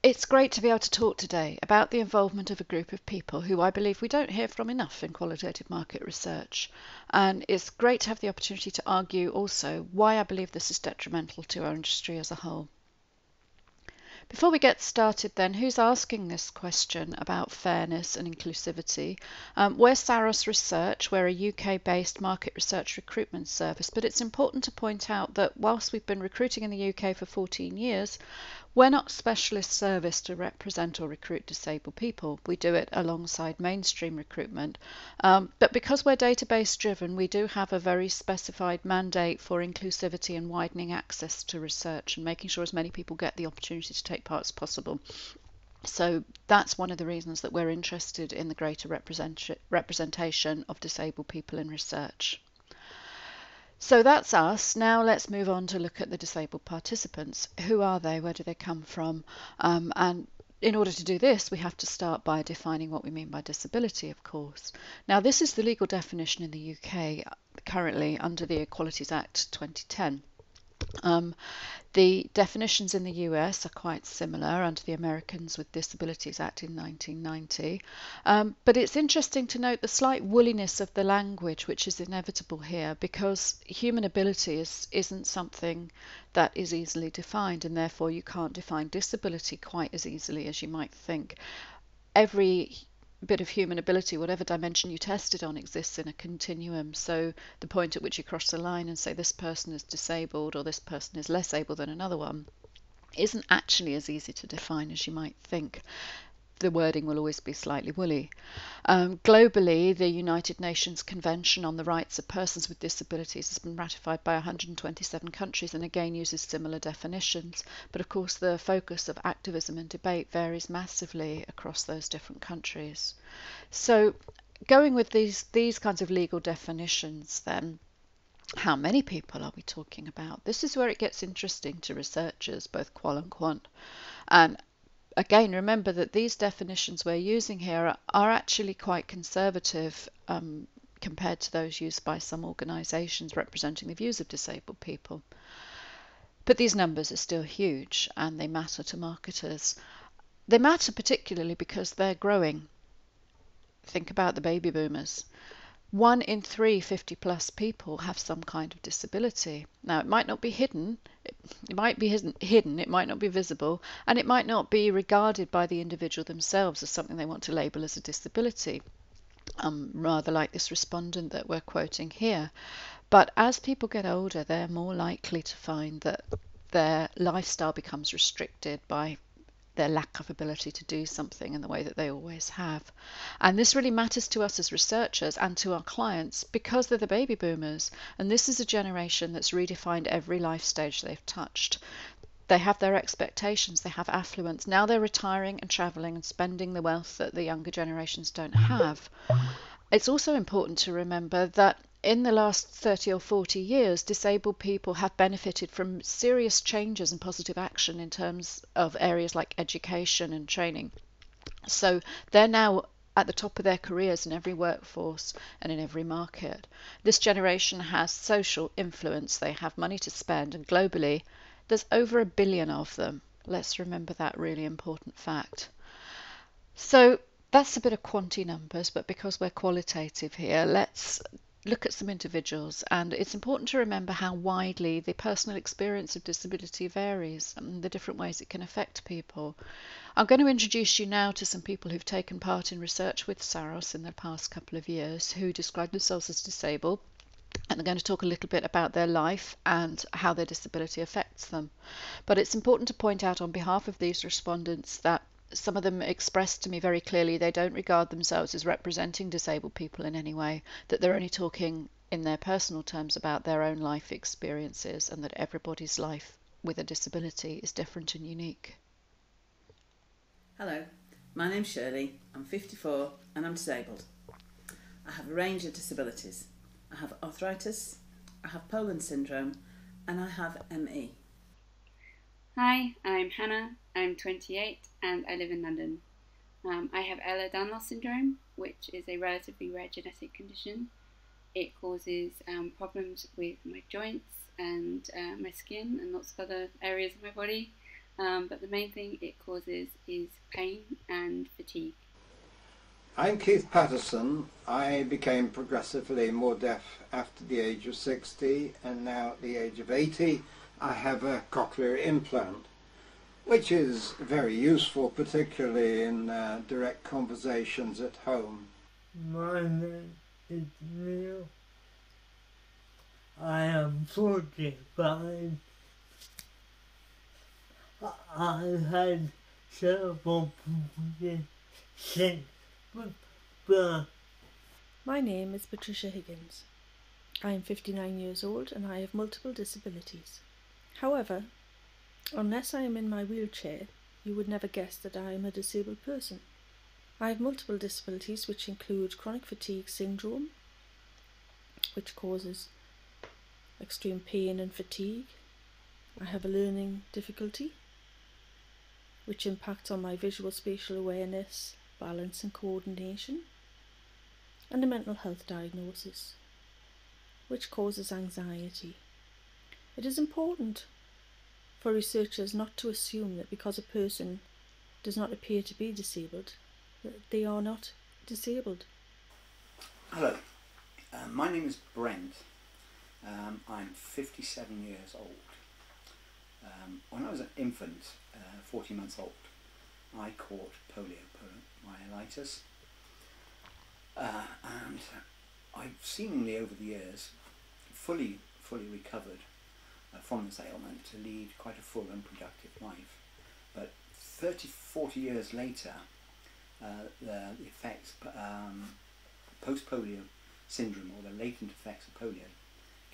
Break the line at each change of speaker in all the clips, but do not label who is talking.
It's great to be able to talk today about the involvement of a group of people who I believe we don't hear from enough in qualitative market research. And it's great to have the opportunity to argue also why I believe this is detrimental to our industry as a whole. Before we get started then, who's asking this question about fairness and inclusivity? We're Saros Research. We're a UK-based market research recruitment service, but it's important to point out that whilst we've been recruiting in the UK for 14 years, we're not a specialist service to represent or recruit disabled people. We do it alongside mainstream recruitment. But because we're database driven, we do have a very specified mandate for inclusivity and widening access to research and making sure as many people get the opportunity to take part as possible. So that's one of the reasons that we're interested in the greater representation of disabled people in research. So that's us. Now let's move on to look at the disabled participants. Who are they? Where do they come from? And in order to do this, we have to start by defining what we mean by disability, of course. Now, this is the legal definition in the UK currently under the Equalities Act 2010. The definitions in the US are quite similar under the Americans with Disabilities Act in 1990. But it's interesting to note the slight woolliness of the language, which is inevitable here, because human ability isn't something that is easily defined, and therefore you can't define disability quite as easily as you might think. Every bit of human ability, whatever dimension you test it on, exists in a continuum. So the point at which you cross the line and say this person is disabled or this person is less able than another one isn't actually as easy to define as you might think. The wording will always be slightly woolly. Globally, the United Nations Convention on the Rights of Persons with Disabilities has been ratified by 127 countries and again uses similar definitions. But of course, the focus of activism and debate varies massively across those different countries. So going with these kinds of legal definitions then, how many people are we talking about? This is where it gets interesting to researchers, both qual and quant. And again, remember that these definitions we're using here are actually quite conservative compared to those used by some organisations representing the views of disabled people. But these numbers are still huge and they matter to marketers. They matter particularly because they're growing. Think about the baby boomers. 1 in 3 50-plus people have some kind of disability. Now, it might not be hidden, it might not be visible, and it might not be regarded by the individual themselves as something they want to label as a disability, rather like this respondent that we're quoting here. But as people get older, they're more likely to find that their lifestyle becomes restricted by their lack of ability to do something in the way that they always have. And this really matters to us as researchers and to our clients because they're the baby boomers. And this is a generation that's redefined every life stage they've touched. They have their expectations, they have affluence. Now they're retiring and travelling and spending the wealth that the younger generations don't have. It's also important to remember that in the last 30 or 40 years, disabled people have benefited from serious changes and positive action in terms of areas like education and training. So they're now at the top of their careers in every workforce and in every market. This generation has social influence, they have money to spend, and globally there's over 1 billion of them. Let's remember that really important fact. So that's a bit of quantity numbers, but because we're qualitative here, let's look at some individuals. And it's important to remember how widely the personal experience of disability varies and the different ways it can affect people. I'm going to introduce you now to some people who've taken part in research with Saros in the past couple of years who describe themselves as disabled. And they're going to talk a little bit about their life and how their disability affects them. But it's important to point out on behalf of these respondents that some of them expressed to me very clearly they don't regard themselves as representing disabled people in any way, that they're only talking in their personal terms about their own life experiences and that everybody's life with a disability is different and unique.
Hello, my name's Shirley, I'm 54 and I'm disabled. I have a range of disabilities. I have arthritis, I have Poland syndrome and I have ME.
Hi, I'm Hannah, I'm 28 and I live in London. I have Ehlers-Danlos syndrome, which is a relatively rare genetic condition. It causes problems with my joints and my skin and lots of other areas of my body. but the main thing it causes is pain and fatigue.
I'm Keith Patterson. I became progressively more deaf after the age of 60, and now at the age of 80 I have a cochlear implant, which is very useful, particularly in direct conversations at home.
My name is Neil. I am 45. I've had several since birth.
My name is Patricia Higgins. I am 59 years old and I have multiple disabilities. However, unless I am in my wheelchair, you would never guess that I am a disabled person. I have multiple disabilities which include chronic fatigue syndrome, which causes extreme pain and fatigue. I have a learning difficulty, which impacts on my visual spatial awareness, balance and coordination, and a mental health diagnosis, which causes anxiety. It is important for researchers not to assume that because a person does not appear to be disabled, that they are not disabled.
Hello, my name is Brent. I'm 57 years old. When I was an infant, 14 months old, I caught poliomyelitis, and I've seemingly over the years fully recovered from this ailment to lead quite a full and productive life. But 30-40 years later, the effects, post-polio syndrome, or the latent effects of polio,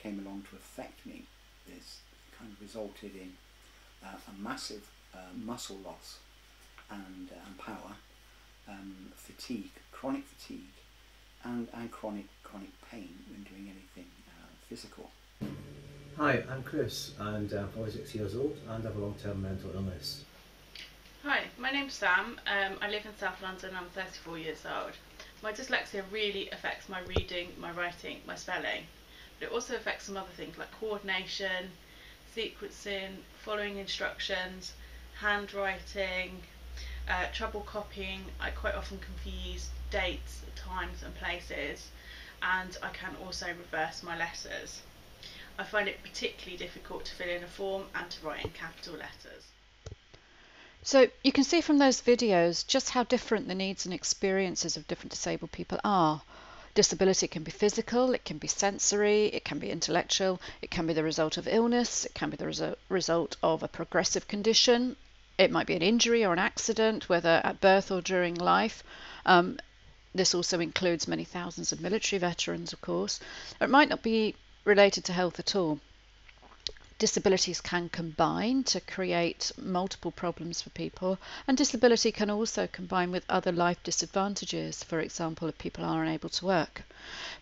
came along to affect me. This kind of resulted in a massive muscle loss and power, fatigue, chronic fatigue, and chronic pain when doing anything physical.
Hi, I'm Chris, and I'm 46 years old and have a long-term mental illness.
Hi, my name's Sam. I live in South London. I'm 34 years old. My dyslexia really affects my reading, my writing, my spelling, but it also affects some other things like coordination, sequencing, following instructions, handwriting, trouble copying. I quite often confuse dates, times and places, and I can also reverse my letters. I find it particularly difficult to fill in a form and to write in capital letters.
So you can see from those videos just how different the needs and experiences of different disabled people are. Disability can be physical, it can be sensory, it can be intellectual, it can be the result of illness, it can be the result of a progressive condition, it might be an injury or an accident, whether at birth or during life. This also includes many thousands of military veterans, of course. It might not be related to health at all. Disabilities can combine to create multiple problems for people, and disability can also combine with other life disadvantages, for example, if people are unable to work.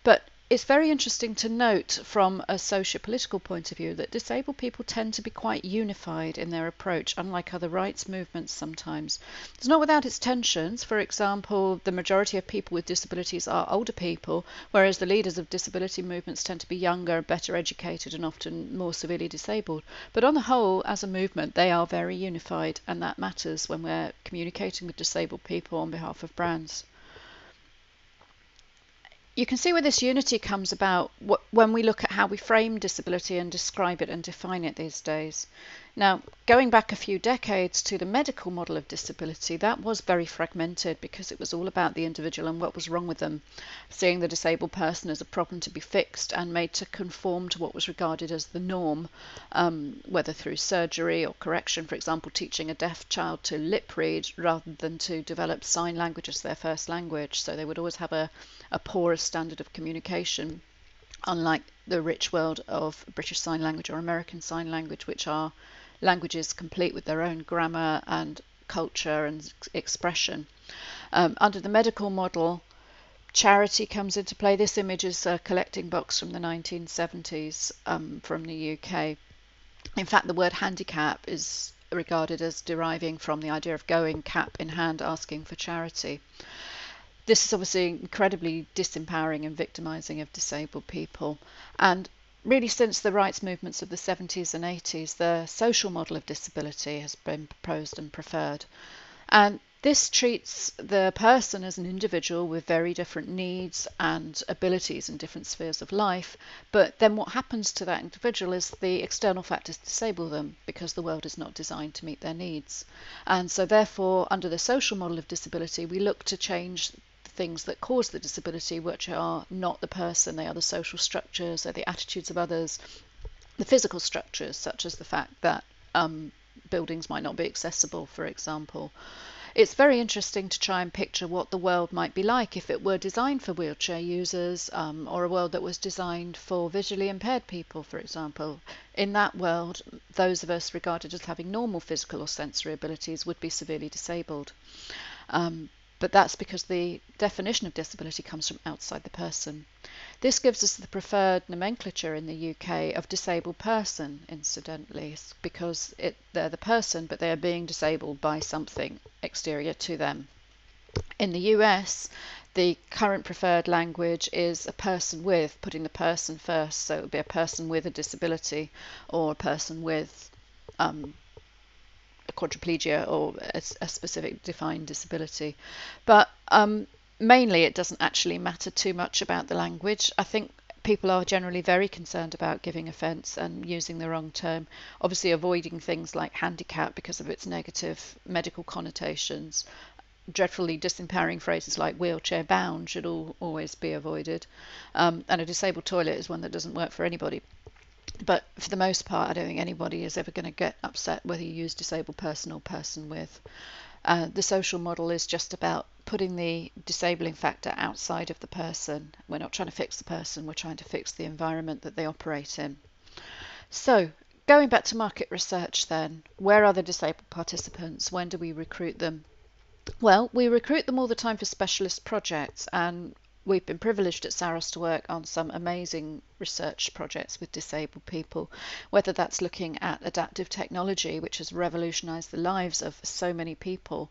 But it's very interesting to note from a socio-political point of view that disabled people tend to be quite unified in their approach, unlike other rights movements sometimes. It's not without its tensions. For example, the majority of people with disabilities are older people, whereas the leaders of disability movements tend to be younger, better educated and often more severely disabled. But on the whole, as a movement, they are very unified, and that matters when we're communicating with disabled people on behalf of brands. You can see where this unity comes about when we look at how we frame disability and describe it and define it these days. Now, going back a few decades to the medical model of disability, that was very fragmented because it was all about the individual and what was wrong with them, seeing the disabled person as a problem to be fixed and made to conform to what was regarded as the norm, whether through surgery or correction, for example, teaching a deaf child to lip read rather than to develop sign language as their first language. So they would always have a poorer standard of communication, unlike the rich world of British Sign Language or American Sign Language, which are languages complete with their own grammar and culture and expression. Under the medical model, charity comes into play. This image is a collecting box from the 1970s from the UK. In fact, the word handicap is regarded as deriving from the idea of going cap in hand asking for charity. This is obviously incredibly disempowering and victimizing of disabled people. And really since the rights movements of the 70s and 80s, the social model of disability has been proposed and preferred. And this treats the person as an individual with very different needs and abilities in different spheres of life. But then what happens to that individual is the external factors disable them because the world is not designed to meet their needs. And so therefore, under the social model of disability, we look to change things that cause the disability, which are not the person. They are the social structures, they're the attitudes of others, the physical structures, such as the fact that buildings might not be accessible, for example. It's very interesting to try and picture what the world might be like if it were designed for wheelchair users, or a world that was designed for visually impaired people, for example. In that world, those of us regarded as having normal physical or sensory abilities would be severely disabled. But that's because the definition of disability comes from outside the person. This gives us the preferred nomenclature in the UK of disabled person, incidentally, because they're the person, but they are being disabled by something exterior to them. In the US, the current preferred language is a person with, putting the person first, so it would be a person with a disability or a person with a quadriplegia or a specific defined disability. But mainly it doesn't actually matter too much about the language. I think people are generally very concerned about giving offence and using the wrong term, obviously avoiding things like handicap because of its negative medical connotations. Dreadfully disempowering phrases like wheelchair bound should always be avoided. And a disabled toilet is one that doesn't work for anybody. But for the most part, I don't think anybody is ever going to get upset whether you use disabled person or person with. The social model is just about putting the disabling factor outside of the person. We're not trying to fix the person, we're trying to fix the environment that they operate in. So, going back to market research then, where are the disabled participants? When do we recruit them? Well, we recruit them all the time for specialist projects, and we've been privileged at Saros to work on some amazing research projects with disabled people, whether that's looking at adaptive technology, which has revolutionised the lives of so many people,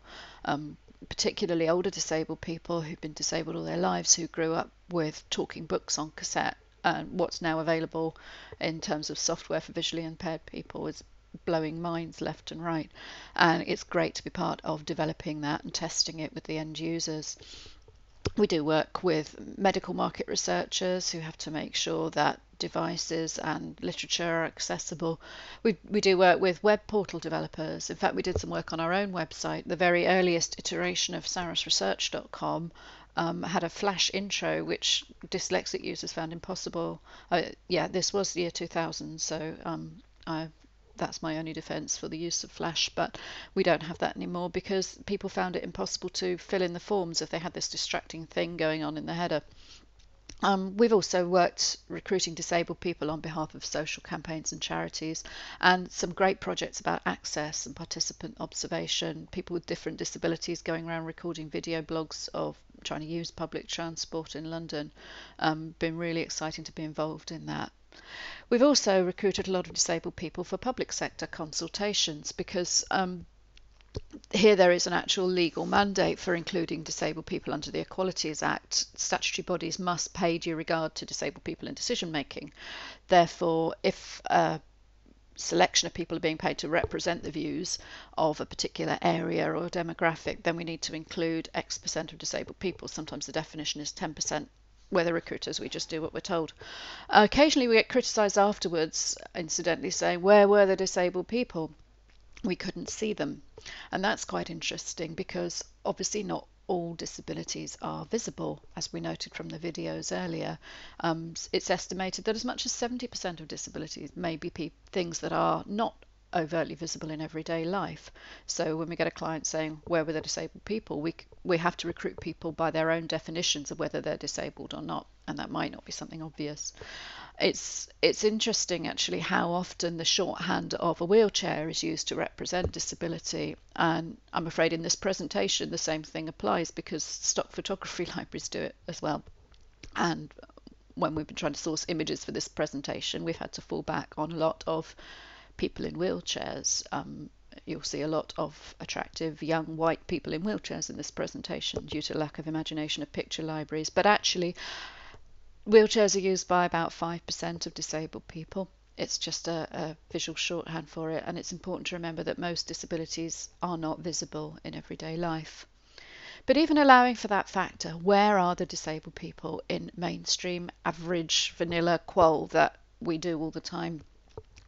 particularly older disabled people who've been disabled all their lives, who grew up with talking books on cassette. And what's now available in terms of software for visually impaired people is blowing minds left and right. And it's great to be part of developing that and testing it with the end users. We do work with medical market researchers who have to make sure that devices and literature are accessible. We do work with web portal developers. In fact, we did some work on our own website. The very earliest iteration of sarasresearch.com had a flash intro which dyslexic users found impossible. This was the year 2000, so that's my only defence for the use of Flash, but we don't have that anymore because people found it impossible to fill in the forms if they had this distracting thing going on in the header. We've also worked recruiting disabled people on behalf of social campaigns and charities, and some great projects about access and participant observation, people with different disabilities going around recording video blogs of trying to use public transport in London. Been really exciting to be involved in that. We've also recruited a lot of disabled people for public sector consultations because here there is an actual legal mandate for including disabled people under the Equalities Act. Statutory bodies must pay due regard to disabled people in decision making. Therefore, if a selection of people are being paid to represent the views of a particular area or demographic, then we need to include X percent of disabled people. Sometimes the definition is 10%. We're the recruiters, we just do what we're told. Occasionally we get criticised afterwards, incidentally, saying, where were the disabled people? We couldn't see them. And that's quite interesting because obviously not all disabilities are visible, as we noted from the videos earlier. It's estimated that as much as 70% of disabilities may be things that are not overtly visible in everyday life. So when we get a client saying, where were the disabled people, we have to recruit people by their own definitions of whether they're disabled or not, and that might not be something obvious. It's interesting actually how often the shorthand of a wheelchair is used to represent disability, and I'm afraid in this presentation the same thing applies because stock photography libraries do it as well. And when we've been trying to source images for this presentation, we've had to fall back on a lot of people in wheelchairs. You'll see a lot of attractive young white people in wheelchairs in this presentation due to lack of imagination of picture libraries. But actually, Wheelchairs are used by about 5% of disabled people. It's just a visual shorthand for it, and it's important to remember that most disabilities are not visible in everyday life. But even allowing for that factor, where are the disabled people in mainstream, average, vanilla qual that we do all the time,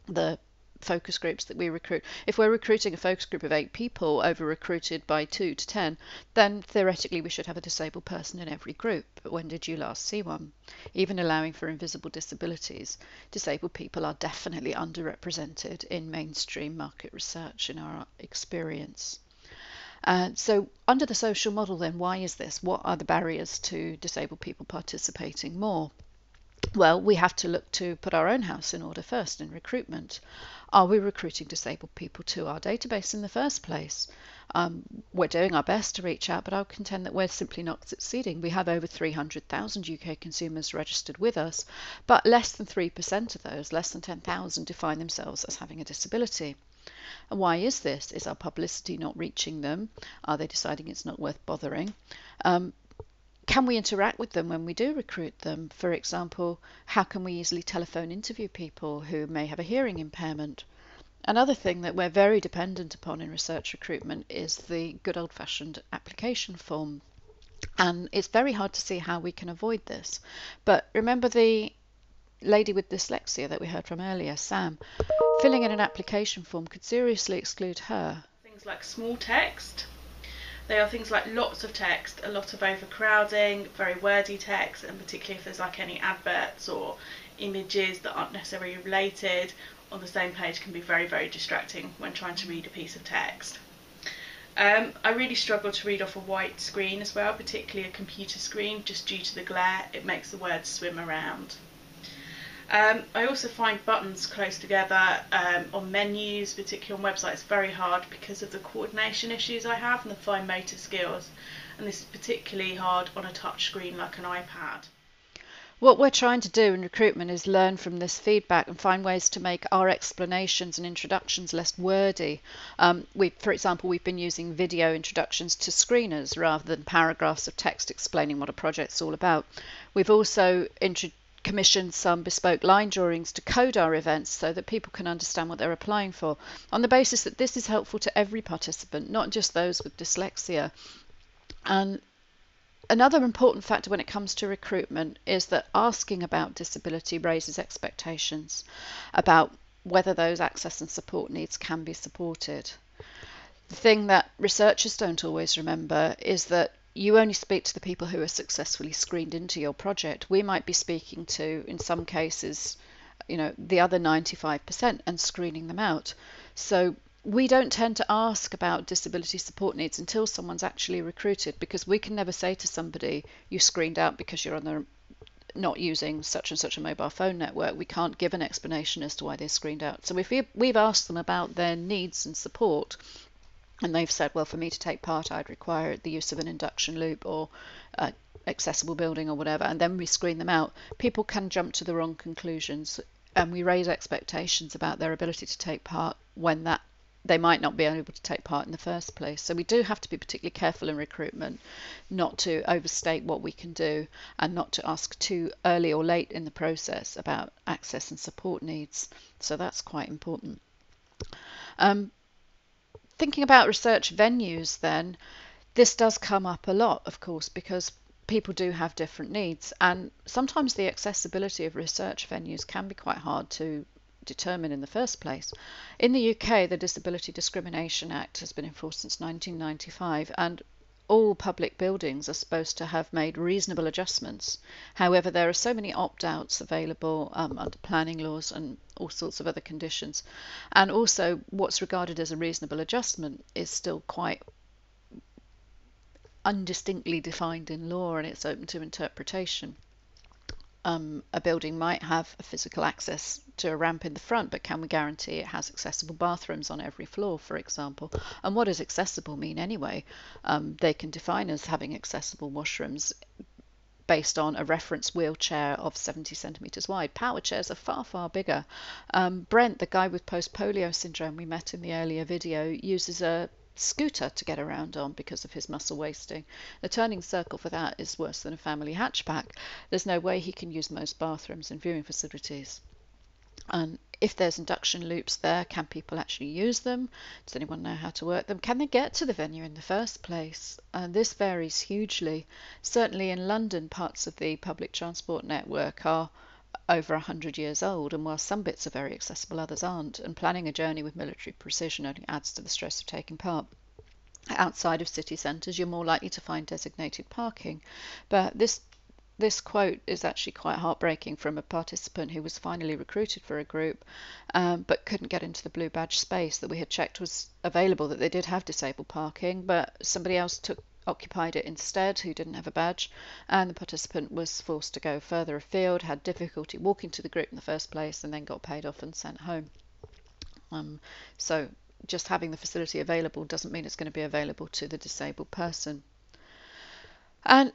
the focus groups that we recruit? If we're recruiting a focus group of 8 people over recruited by 2 to 10, then theoretically we should have a disabled person in every group. But when did you last see one? Even allowing for invisible disabilities, disabled people are definitely underrepresented in mainstream market research in our experience. So under the social model then, why is this? What are the barriers to disabled people participating more? Well, we have to look to put our own house in order first in recruitment. Are we recruiting disabled people to our database in the first place? We're doing our best to reach out, but I'll contend that we're simply not succeeding. We have over 300,000 UK consumers registered with us, but less than 3% of those, less than 10,000, define themselves as having a disability. And why is this? Is our publicity not reaching them? Are they deciding it's not worth bothering? Can we interact with them when we do recruit them? For example, how can we easily telephone interview people who may have a hearing impairment? Another thing that we're very dependent upon in research recruitment is the good old-fashioned application form. And it's very hard to see how we can avoid this. But remember the lady with dyslexia that we heard from earlier, Sam, filling in an application form could seriously exclude her.
Things like small text. They are things like lots of text, a lot of overcrowding, very wordy text, and particularly if there's like any adverts or images that aren't necessarily related on the same page, can be very, very distracting when trying to read a piece of text. I really struggle to read off a white screen as well, particularly a computer screen, just due to the glare. It makes the words swim around. I also find buttons close together on menus, particularly on websites, very hard because of the coordination issues I have and the fine motor skills, and this is particularly hard on a touch screen like an iPad.
What we're trying to do in recruitment is learn from this feedback and find ways to make our explanations and introductions less wordy. For example, we've been using video introductions to screeners rather than paragraphs of text explaining what a project's all about. We've also commissioned some bespoke line drawings to code our events so that people can understand what they're applying for, on the basis that this is helpful to every participant, not just those with dyslexia. And another important factor when it comes to recruitment is that asking about disability raises expectations about whether those access and support needs can be supported. The thing that researchers don't always remember is that you only speak to the people who are successfully screened into your project. We might be speaking to, in some cases, the other 95% and screening them out. So we don't tend to ask about disability support needs until someone's actually recruited, because we can never say to somebody, you screened out because you're not using such and such a mobile phone network. We can't give an explanation as to why they're screened out. So if we've asked them about their needs and support, and they've said, well, for me to take part, I'd require the use of an induction loop or accessible building or whatever, and then we screen them out, people can jump to the wrong conclusions, and we raise expectations about their ability to take part when they might not be able to take part in the first place. So we do have to be particularly careful in recruitment not to overstate what we can do and not to ask too early or late in the process about access and support needs. So that's quite important. Thinking about research venues then, this does come up a lot, of course, because people do have different needs, and sometimes the accessibility of research venues can be quite hard to determine in the first place. In the UK, the Disability Discrimination Act has been enforced since 1995, and all public buildings are supposed to have made reasonable adjustments. However, there are so many opt-outs available under planning laws and all sorts of other conditions. And also, what's regarded as a reasonable adjustment is still quite undistinctly defined in law, and it's open to interpretation. A building might have a physical access to a ramp in the front, but can we guarantee it has accessible bathrooms on every floor, for example? And what does accessible mean anyway? They can define as having accessible washrooms based on a reference wheelchair of 70 centimetres wide. Power chairs are far, far bigger. Brent, the guy with post-polio syndrome we met in the earlier video, uses a scooter to get around on because of his muscle wasting. The turning circle for that is worse than a family hatchback. There's no way he can use most bathrooms and viewing facilities. And if there's induction loops there, can people actually use them? Does anyone know how to work them? Can they get to the venue in the first place? And this varies hugely. Certainly in London, parts of the public transport network are over 100 years old, and while some bits are very accessible, others aren't. And planning a journey with military precision only adds to the stress of taking part. Outside of city centres, you're more likely to find designated parking. But this quote is actually quite heartbreaking from a participant who was finally recruited for a group, but couldn't get into the blue badge space that we had checked was available, that they did have disabled parking, but somebody else occupied it instead who didn't have a badge, and the participant was forced to go further afield, had difficulty walking to the group in the first place, and then got paid off and sent home. So just having the facility available doesn't mean it's going to be available to the disabled person. And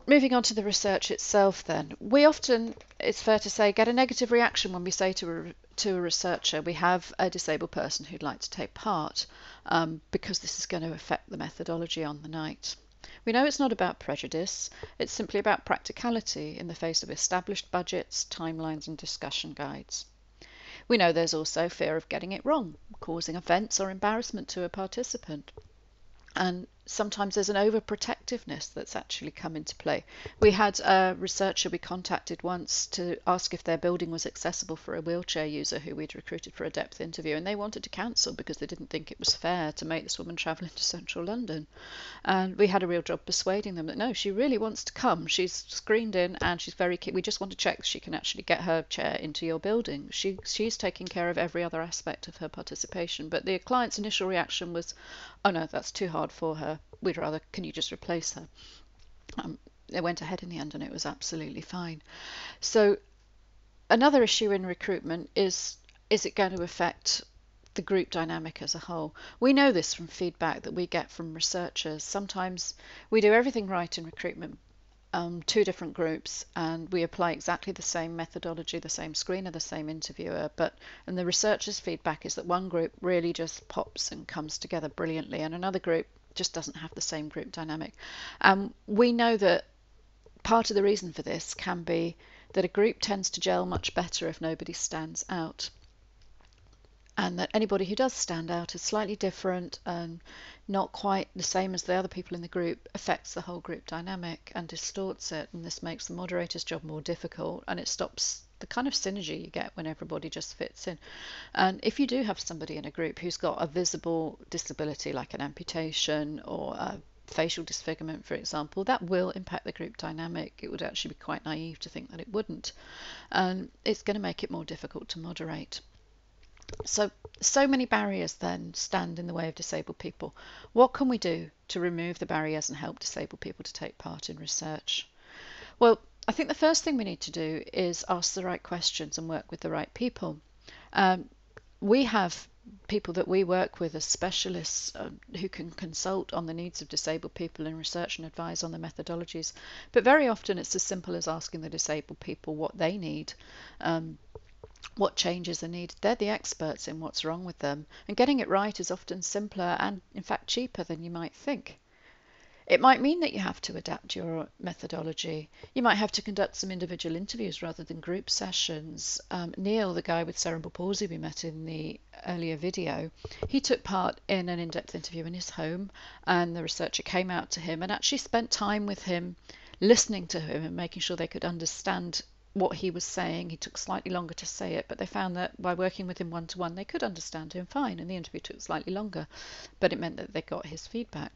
moving on to the research itself then, we often, it's fair to say, get a negative reaction when we say to a researcher we have a disabled person who'd like to take part, because this is going to affect the methodology on the night. We know it's not about prejudice, it's simply about practicality in the face of established budgets, timelines and discussion guides. We know there's also fear of getting it wrong, causing offence or embarrassment to a participant. And sometimes there's an overprotectiveness that's actually come into play. We had a researcher we contacted once to ask if their building was accessible for a wheelchair user who we'd recruited for a depth interview, and they wanted to cancel because they didn't think it was fair to make this woman travel into central London. And we had a real job persuading them that no, she really wants to come. She's screened in and she's very keen. We just want to check that she can actually get her chair into your building. She's taking care of every other aspect of her participation. But the client's initial reaction was, oh no, that's too hard for her. We'd rather, can you just replace her? They went ahead in the end and it was absolutely fine. So another issue in recruitment is it going to affect the group dynamic as a whole? We know this from feedback that we get from researchers. Sometimes we do everything right in recruitment, 2 different groups, and we apply exactly the same methodology, the same screener, the same interviewer, and the researchers' feedback is that one group really just pops and comes together brilliantly, and another group just doesn't have the same group dynamic. We know that part of the reason for this can be that a group tends to gel much better if nobody stands out, and that anybody who does stand out is slightly different and not quite the same as the other people in the group affects the whole group dynamic and distorts it, and this makes the moderator's job more difficult, and it stops the kind of synergy you get when everybody just fits in. And if you do have somebody in a group who's got a visible disability like an amputation or a facial disfigurement, for example, that will impact the group dynamic. It would actually be quite naive to think that it wouldn't, and it's going to make it more difficult to moderate. So many barriers then stand in the way of disabled people. What can we do to remove the barriers and help disabled people to take part in research? Well, I think the first thing we need to do is ask the right questions and work with the right people. We have people that we work with as specialists who can consult on the needs of disabled people in research and advise on the methodologies. But very often it's as simple as asking the disabled people what they need, what changes are needed. They're the experts in what's wrong with them, and getting it right is often simpler and in fact cheaper than you might think. It might mean that you have to adapt your methodology. You might have to conduct some individual interviews rather than group sessions. Neil, the guy with cerebral palsy we met in the earlier video, he took part in an in-depth interview in his home, and the researcher came out to him and actually spent time with him, listening to him and making sure they could understand what he was saying. He took slightly longer to say it, but they found that by working with him one-to-one they could understand him fine, and the interview took slightly longer, but it meant that they got his feedback.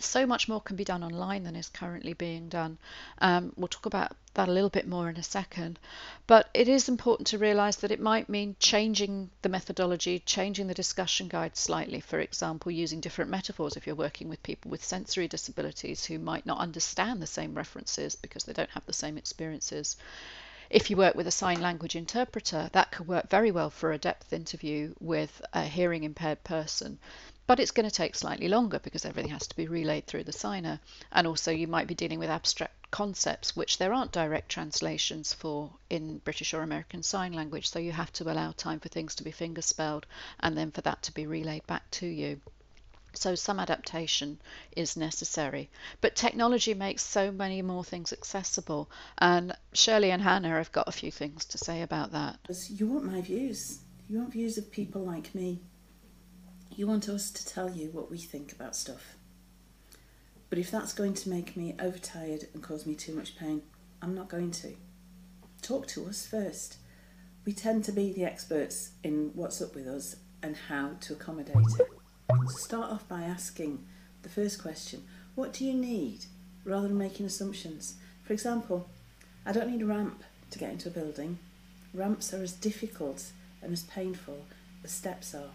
So much more can be done online than is currently being done. We'll talk about that a little bit more in a second, but it is important to realise that it might mean changing the methodology, changing the discussion guide slightly, for example using different metaphors if you're working with people with sensory disabilities who might not understand the same references because they don't have the same experiences. If you work with a sign language interpreter, that could work very well for a depth interview with a hearing impaired person, but it's going to take slightly longer because everything has to be relayed through the signer, and also you might be dealing with abstract concepts which there aren't direct translations for in British or American Sign Language, so you have to allow time for things to be finger spelled and then for that to be relayed back to you. So some adaptation is necessary. But technology makes so many more things accessible. And Shirley and Hannah have got a few things to say about that.
You want my views. You want views of people like me. You want us to tell you what we think about stuff. But if that's going to make me overtired and cause me too much pain, I'm not going to. Talk to us first. We tend to be the experts in what's up with us and how to accommodate it. So start off by asking the first question, what do you need, rather than making assumptions. For example, I don't need a ramp to get into a building. Ramps are as difficult and as painful as steps are.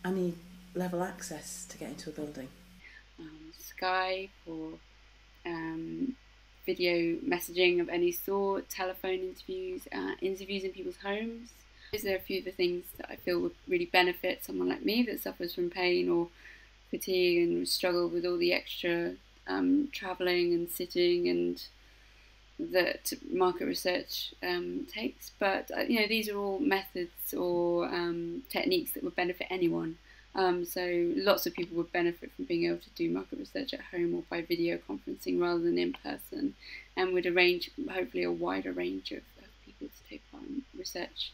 I need level access to get into a building.
Skype or video messaging of any sort, telephone interviews, interviews in people's homes. Those are a few of the things that I feel would really benefit someone like me that suffers from pain or fatigue and struggle with all the extra travelling and sitting and that market research takes. But these are all methods or techniques that would benefit anyone. So lots of people would benefit from being able to do market research at home or by video conferencing rather than in person, and would arrange hopefully a wider range of people to take part in research.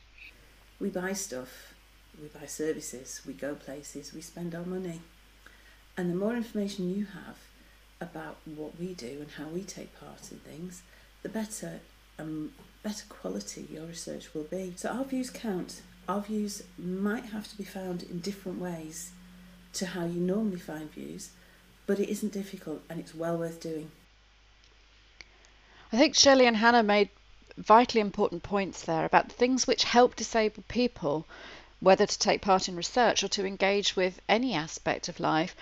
We buy stuff, we buy services, we go places, we spend our money. And the more information you have about what we do and how we take part in things, the better quality your research will be. So our views count. Our views might have to be found in different ways to how you normally find views, but it isn't difficult and it's well worth doing.
I think Shirley and Hannah made vitally important points there about the things which help disabled people, whether to take part in research or to engage with any aspect of life.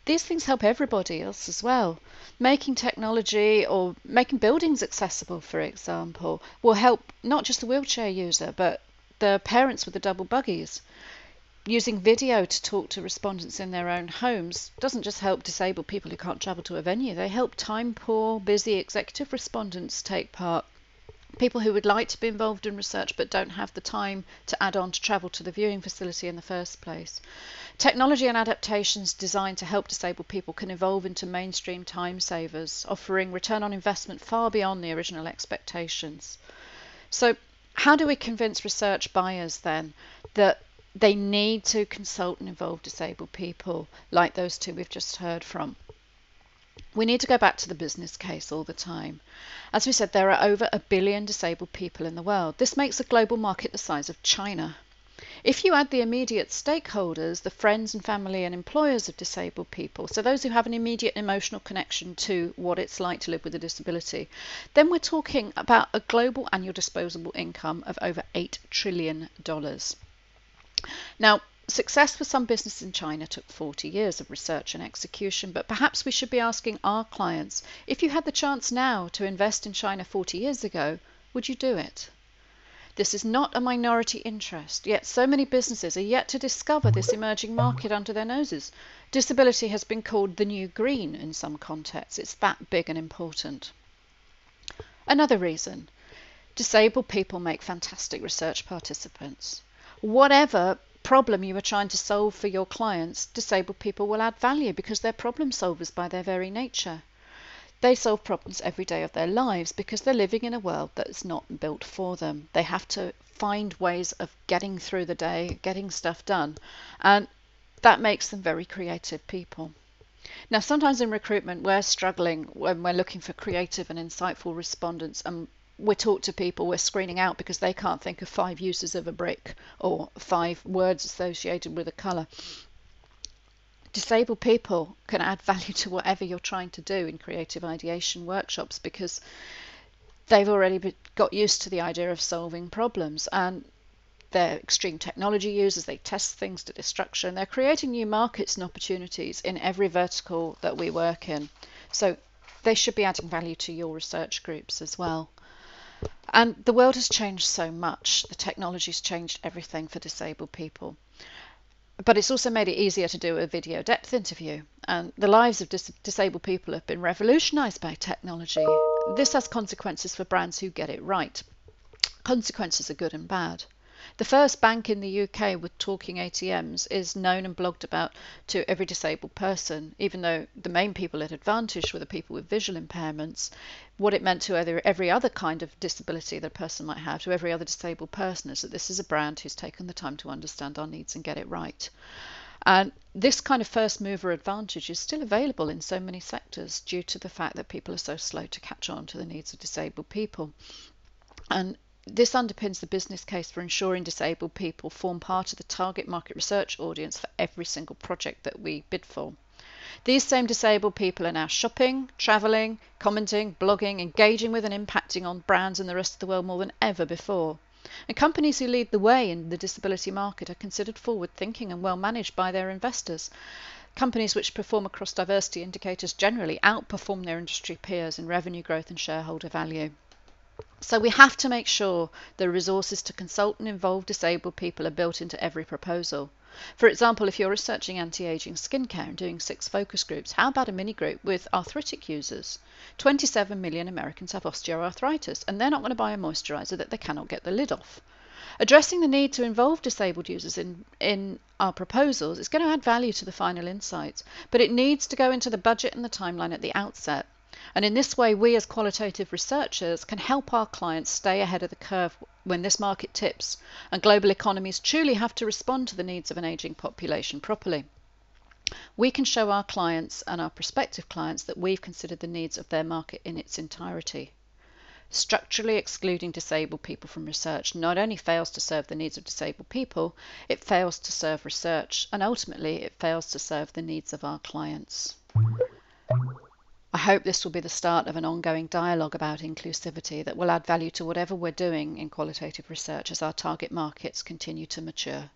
These things help everybody else as well. Making technology or making buildings accessible, for example, will help not just the wheelchair user, but the parents with the double buggies. Using video to talk to respondents in their own homes doesn't just help disabled people who can't travel to a venue, they help time-poor, busy executive respondents take part. People who would like to be involved in research but don't have the time to add on to travel to the viewing facility in the first place. Technology and adaptations designed to help disabled people can evolve into mainstream time savers, offering return on investment far beyond the original expectations. So how do we convince research buyers then that they need to consult and involve disabled people like those two we've just heard from? We need to go back to the business case all the time. As we said, there are over 1 billion disabled people in the world. This makes a global market the size of China. If you add the immediate stakeholders, the friends and family and employers of disabled people, so those who have an immediate emotional connection to what it's like to live with a disability, then we're talking about a global annual disposable income of over $8 trillion. Now, success for some businesses in China took 40 years of research and execution, but perhaps we should be asking our clients, if you had the chance now to invest in China 40 years ago, would you do it? This is not a minority interest, yet so many businesses are yet to discover this emerging market under their noses. Disability has been called the new green in some contexts. It's that big and important. Another reason, disabled people make fantastic research participants. Whatever problem you are trying to solve for your clients, disabled people will add value because they're problem solvers by their very nature. They solve problems every day of their lives because they're living in a world that is not built for them. They have to find ways of getting through the day, getting stuff done, and that makes them very creative people. Now, sometimes in recruitment we're struggling when we're looking for creative and insightful respondents, and we talk to people we're screening out because they can't think of 5 uses of a brick or 5 words associated with a colour. Disabled people can add value to whatever you're trying to do in creative ideation workshops because they've already got used to the idea of solving problems, and they're extreme technology users. They test things to destruction. They're creating new markets and opportunities in every vertical that we work in. So they should be adding value to your research groups as well. And the world has changed so much. The technology's changed everything for disabled people. But it's also made it easier to do a video depth interview. And the lives of disabled people have been revolutionised by technology. This has consequences for brands who get it right. Consequences are good and bad. The first bank in the UK with talking ATMs is known and blogged about to every disabled person, even though the main people at advantage were the people with visual impairments. What it meant to every other kind of disability that a person might have, to every other disabled person, is that this is a brand who's taken the time to understand our needs and get it right. And this kind of first mover advantage is still available in so many sectors due to the fact that people are so slow to catch on to the needs of disabled people. And this underpins the business case for ensuring disabled people form part of the target market research audience for every single project that we bid for. These same disabled people are now shopping, travelling, commenting, blogging, engaging with and impacting on brands in the rest of the world more than ever before. And companies who lead the way in the disability market are considered forward-thinking and well managed by their investors. Companies which perform across diversity indicators generally outperform their industry peers in revenue growth and shareholder value. So we have to make sure the resources to consult and involve disabled people are built into every proposal. For example, if you're researching anti-aging skincare and doing 6 focus groups, how about a mini group with arthritic users? 27 million Americans have osteoarthritis, and they're not going to buy a moisturiser that they cannot get the lid off. Addressing the need to involve disabled users in our proposals is going to add value to the final insights, but it needs to go into the budget and the timeline at the outset. And in this way, we as qualitative researchers can help our clients stay ahead of the curve when this market tips and global economies truly have to respond to the needs of an ageing population properly. We can show our clients and our prospective clients that we've considered the needs of their market in its entirety. Structurally excluding disabled people from research not only fails to serve the needs of disabled people, it fails to serve research, and ultimately it fails to serve the needs of our clients. I hope this will be the start of an ongoing dialogue about inclusivity that will add value to whatever we're doing in qualitative research as our target markets continue to mature.